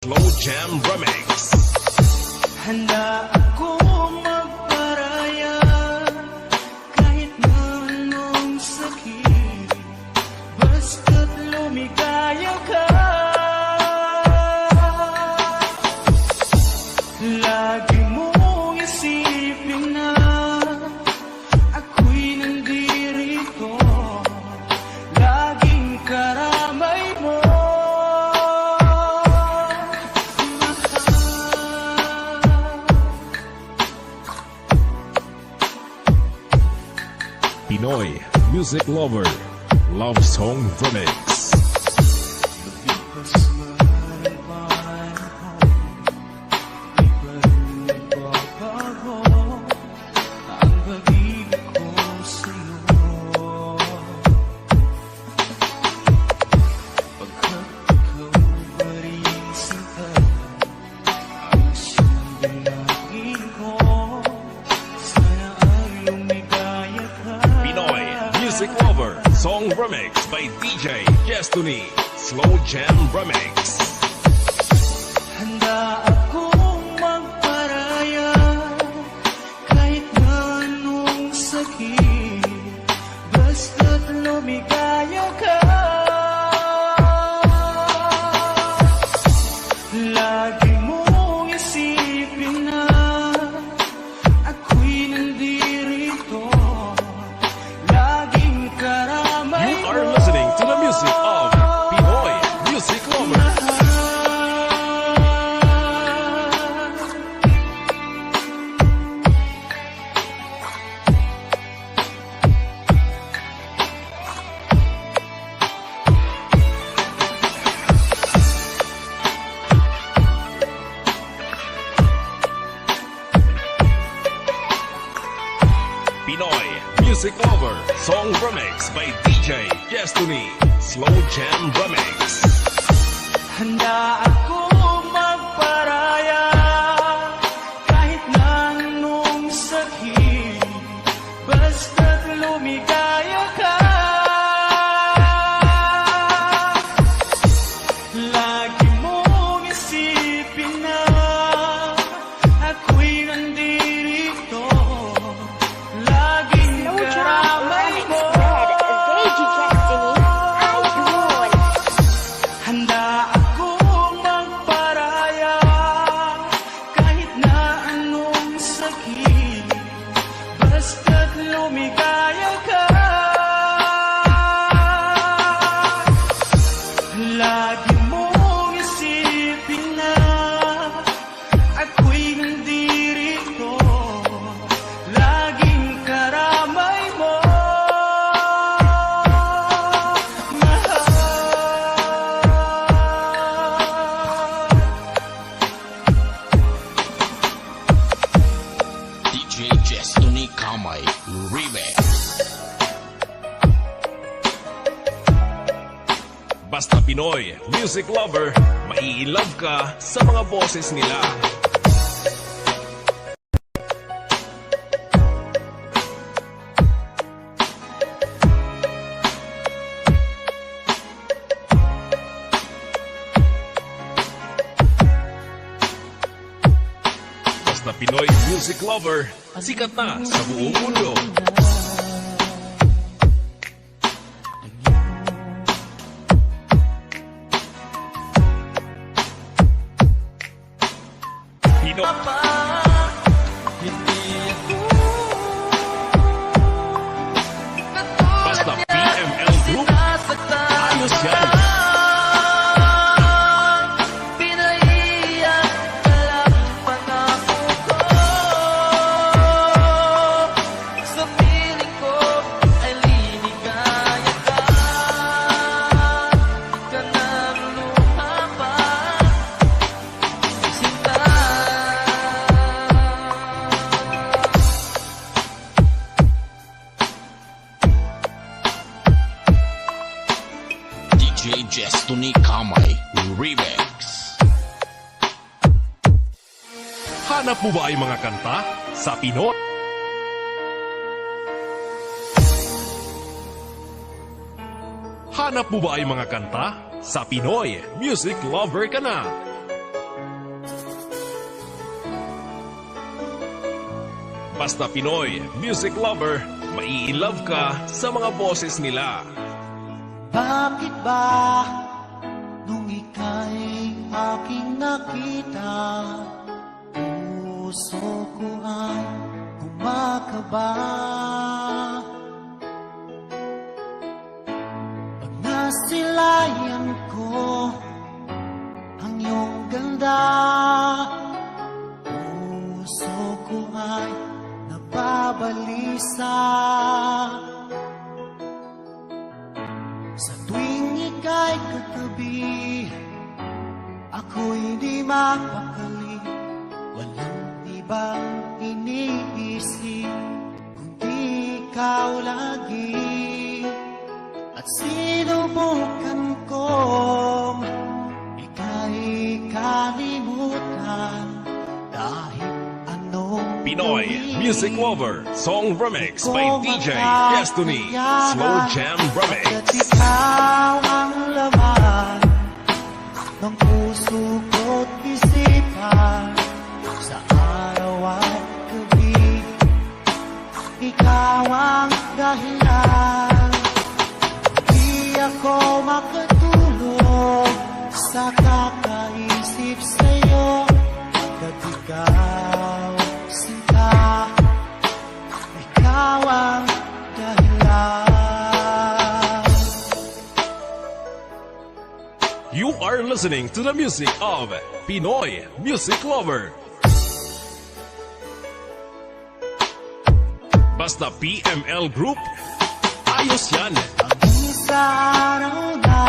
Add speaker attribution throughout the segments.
Speaker 1: Slow Jam Remix.
Speaker 2: Handa akong magparaya kahit na anong sakit, basta't lumigaya ka. Lagi mong isipin na ako'y nandirito, laging karamay mo.
Speaker 1: Pinoy Music Lover Love Song Remix. Music Lover Song Remix by DJ Destiny. Slow Jam Remix.
Speaker 2: Handa akong magparaya kahit na anong sakit, basta't lumigaya ka. Lagi mong isipin na ako'y nandirito, laging karamay
Speaker 1: You are listening to the music of Pinoy Music Lover. Pinoy Music Lover Song Remix by DJ Destiny. Slow Jam Remix.
Speaker 2: Handa akong magparaya kahit na anong sakit, basta't lumigaya ka. Lagi mong isipin na ako'y nandirito, laging karamay mo. Handa akong magparaya kahit na anong sakit, basta't lumigaya ka. Lagi mong isipin na ako'y nandirito, laging karamay mo.
Speaker 3: DJ Destiny Kamay Remix.
Speaker 1: Basta Pinoy Music Lover, mai-love ka sa mga boses nila. Basta Pinoy Music Lover, sikat na sa buong mundo. Basta PML Group, ayos yan.
Speaker 2: Pinaiyak ka lang pangako ko, sa piling ko ay liligaya ka. Ka nang lumapa, sinta.
Speaker 3: DJ Destiny Kamay Remix.
Speaker 1: Hanap mo ba ay mga kanta sa Pinoy? Hanap mo ba ay mga kanta? Sa Pinoy Music Lover ka na! Basta Pinoy Music Lover, mai-love ka sa mga boses nila.
Speaker 2: Bakit ba nung ika'y aking nakita, puso ko ay kumakaba? Pag nasilayan ko ang iyong ganda, puso ko ay nababalisa. Sa tuwing ika'y katabi, ako'y di mapakali. Walang ibang iniisip, kundi ikaw lagi. At sinubukan kong ika'y kalimutan, kahit anong
Speaker 1: Pinoy
Speaker 2: gawin.
Speaker 1: Music Lover Song Remix by DJ Destiny Slow Jam
Speaker 2: At
Speaker 1: Remix.
Speaker 2: ikaw ang laman ng puso ko't isipan, sa araw at gabi. Ikaw ang dahilan, di ako makatulog sa kakaisip sa'yo. At ikaw, sinta, ikaw ang dahilan.
Speaker 1: You are listening to the music of Pinoy Music Lover. Basta PML Group, ayos yan.
Speaker 2: Hanggang sa araw na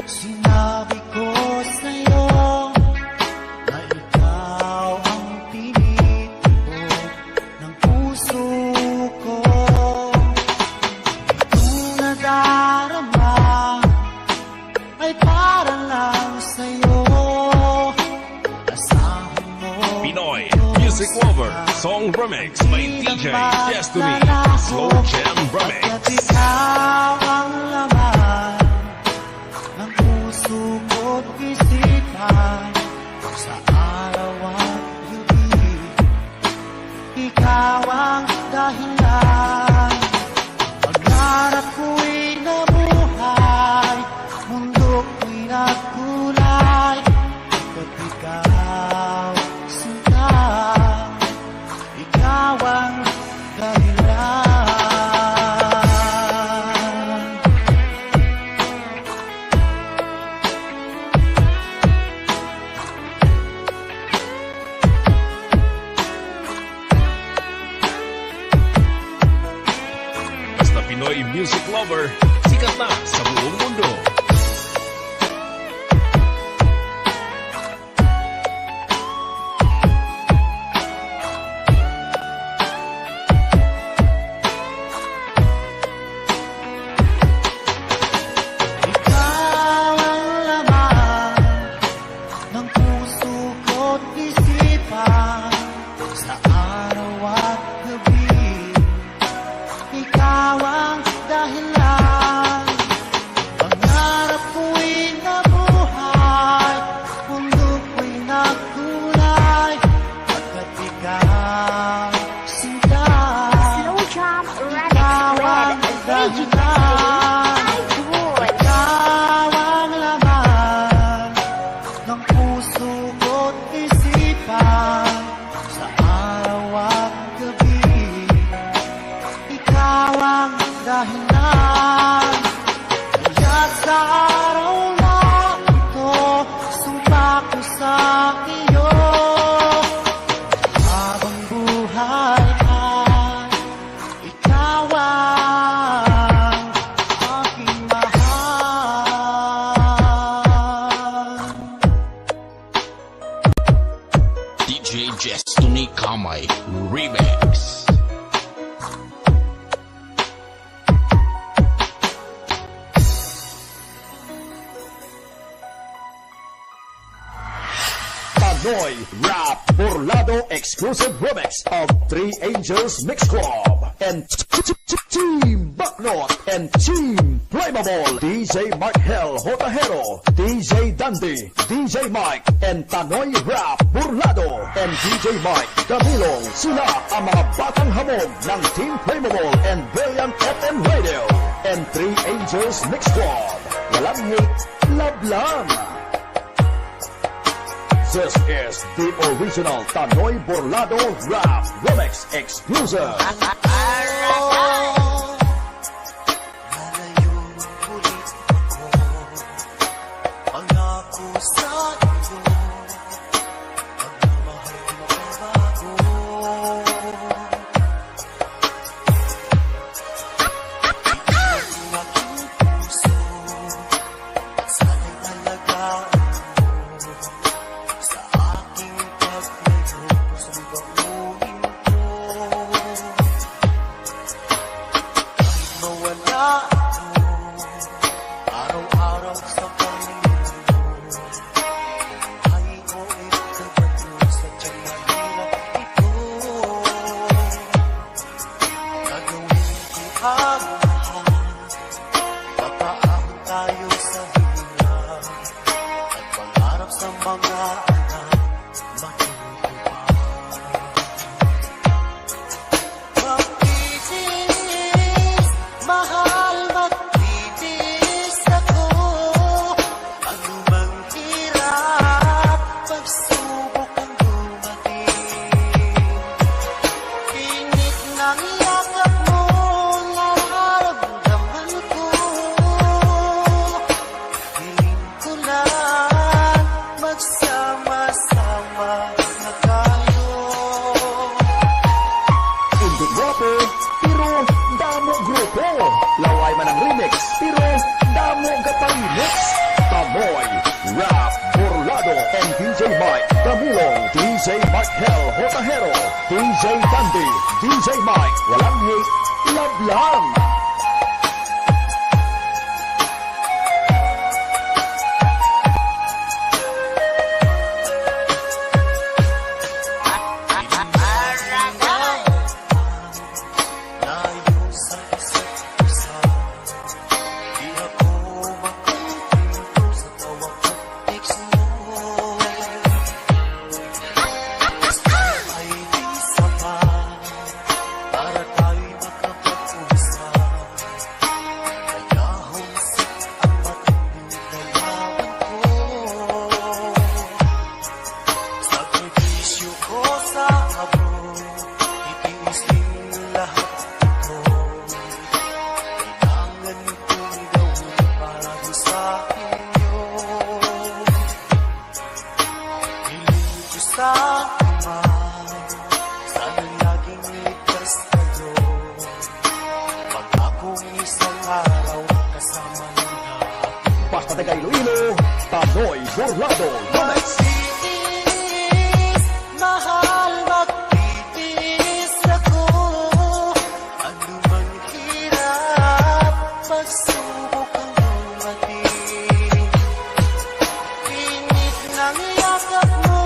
Speaker 2: sinabi ko sa'yo na ikaw ang tinitibok ng puso ko. Itong nadarama ay para lang sa'yo. Asahan mo
Speaker 1: Pinoy Music Lover Song Remix by DJ Destiny Slow Jam
Speaker 2: At
Speaker 1: Remix.
Speaker 2: ikaw ang laman ng puso ko't isipan, sa araw at gabi. Ikaw ang dahilan, pangarap ko'y nabuhay, mundo ko'y nagkulay. At ikaw, sinta, ikaw ang dahilan.
Speaker 1: Basta Pinoy Music Lover, sikat na sa buong mundo.
Speaker 2: Ikaw ang laman ng puso ko't isipan, sa araw at gabi. Ikaw ang dahilan, pangarap ko'y nabuhay, mundo ko'y nagkulay. Pagkat ikaw, sinta,
Speaker 4: Slow Jam Remix
Speaker 2: ikaw ang
Speaker 4: with
Speaker 2: dahilan.
Speaker 4: Good.
Speaker 2: Ikaw ang laman ng puso ko't isipan, sa araw at gabi. Ikaw ang dahilan, kaya sa araw na ito, sumpa ko sa iyo. Habang buhay ay ikaw ang aking mahal.
Speaker 3: DJ Destiny Kamay Remix.
Speaker 5: Panoy Rap Burlado exclusive remix of Three Angels Mix Club and Team Backnot and Team Flammable. DJ Mark Hell Hotahero, DJ Dandy, DJ Mike and Tanoy Rap Burlado and DJ Mike Camilong. Sila ang mga batang hamog ng Team Flammable and Brilliant FM Radio and Three Angels Mix Squad. Walang hate, love lang. This is the original Tanoy Burlado Rap Remix exclusive.
Speaker 2: Lalayong ulit ako, pangako sa iyo, pagmamahal di mababago. Ikaw ang aking puso, sana'y alagaan mo, sa aking paglayo, pusong baguhin ko. Mawala ako araw-araw sa pangingin mo. Buhay ko ikabato sa tiyan mahirap ito. Gagawin ko ang lahat, papaahon tayo sa hirap, at pangarap sa mga anak matutupad. Magtitiis, mahal, magtitiis ako. Ano mang hirap, pagsubok ang dumating. Init ng yakap mo, nararamdaman ko. Hiling ko lang, magsama-sama na tayo.
Speaker 5: Hindi guwapo, pero damo grupo. Laway man ang remix, pero damo kapag-mix. Tamoy, Rap, Burlado, and DJ Mike Camilong, DJ Mark Hell Hotahero, DJ Dandy, DJ Mike. Walang hate, love lang.
Speaker 2: Layo sa isa't isa, di ako makukwento sa tawag at text mo. Ay di sapat para tayo'y makapag-usap. Kaya humsik ang matinding kalaban ko. Sakripisyo ko sa habog, itiis din lahat ito. Kailangan kong gawin para doon sa inyo. Hiling ko sa Ama, sana laging ligtas kayo. Pag akong isang araw kasama ng lahat.
Speaker 5: Basta taga Iloilo, Tanoy Burlado Remix.
Speaker 2: Magtitiis, mahal, magtitiis ako. Ano man hirap, pagsubok ang dumating. Init ng yakap mo,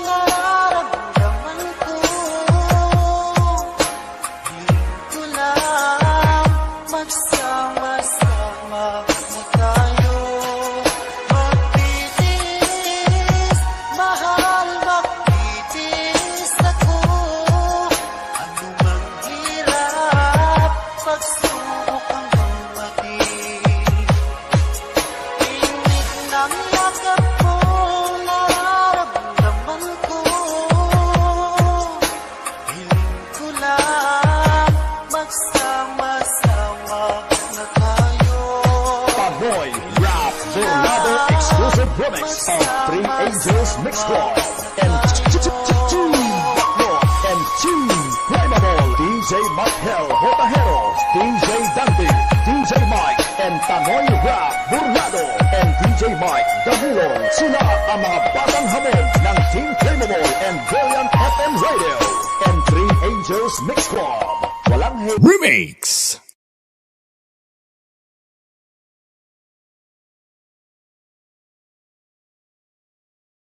Speaker 2: nararamdaman ko. Hiling ko lang, magsama-sama na tayo. Magtitiis, mahal, magtitiis ako. Ano mang hirap, pagsubok ang dumating. Init ng yakap mo, nararamdaman ko. Hiling ko lang, magsama-sama na tayo.
Speaker 5: Tamoy, Rap, Burlado exclusive remix of Three Angels Mix Squad and Team Backnot and Team Flammable. DJ Mark Hell Hotahero, DJ Dandy, DJ Mike and Tanoy Rap, Burlado and DJ Mike Camilong. Sila ang mga batang hamog ng Team Flammable and Brilliant FM Radio and Three Angels Mix Squad. Walang hate.
Speaker 1: Remix.